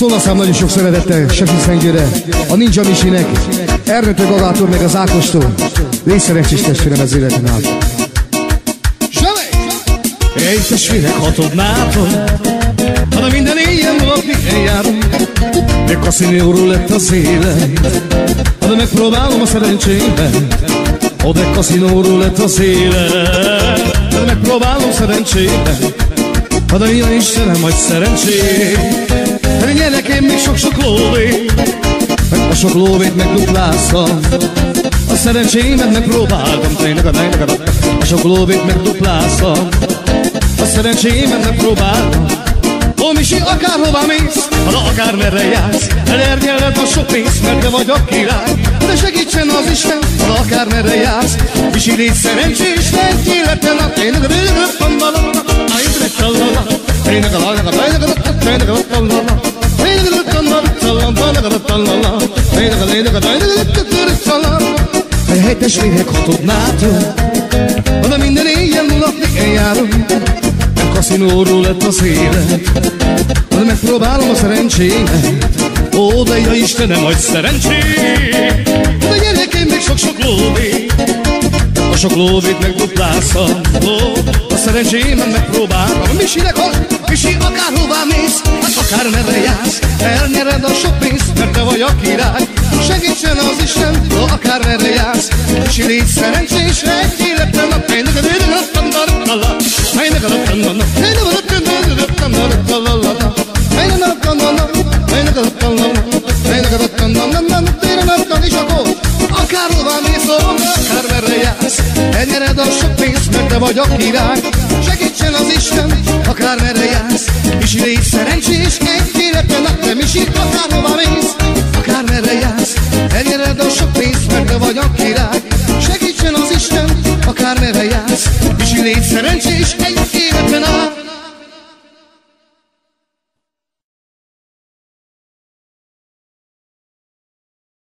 Szólaszám nagyon sok szeretettel Sefi Szentgyőre, a Ninja Misinek, Ernőtől Gagától meg az Ákostól. Légy testvérem az életen át. Ej, testvérek, ha tudnátok, ha minden éjjel napig eljárunk, de kaszinóról lett az élet, ha megpróbálom a szerencsémet. Ha de kaszinóról lett az élet, ha megpróbálom szerencsémet. Ha de ilyen Istenem, vagy szerencsét, de gyerekem még sok-sok lóvét, meg a sok lóvét megdupláztam. A szerencsémet megpróbáltam, a sok lóvét megdupláztam. A szerencsémet megpróbáltam. Ó, Misi, akárhová mész, akármerre jársz, elérnyeled a sok pénzt, mert te vagy a király. De segítsen az Isten, akármerre jársz. Misi, légy szerencsés, legyél ebben a tényleg Hely, testvérek, ha tudnátok, oda minden éjjel napig eljárunk, mert kaszinóról lett az élet, oda megpróbálom a szerencsémet. Ó, de ja Istenem, adj szerencsét, de gyerekeim még sok-sok lóvét, a sok lóvét megdupláztam. Ó, a szerencsémet megpróbálom. Misi, akárhová mész, akármerre jársz, elnyered a sok pénzt, mert te vagy a király. Segítsen az Isten, akármerre jársz. Misi, légy szerencsés, egy életben a és akkor akárhová mész, akármerre jársz, elnyered a sok pénzt, mert te vagy a király. Segítsen az Isten, akármerre jársz. Misi, légy szerencsés, egy életben a te. Misi, akárhová mész, akármerre jársz, elnyered a sok pénzt, mert te vagy a király. Segítsen az Isten, akármerre jársz. Misi, légy szerencsés,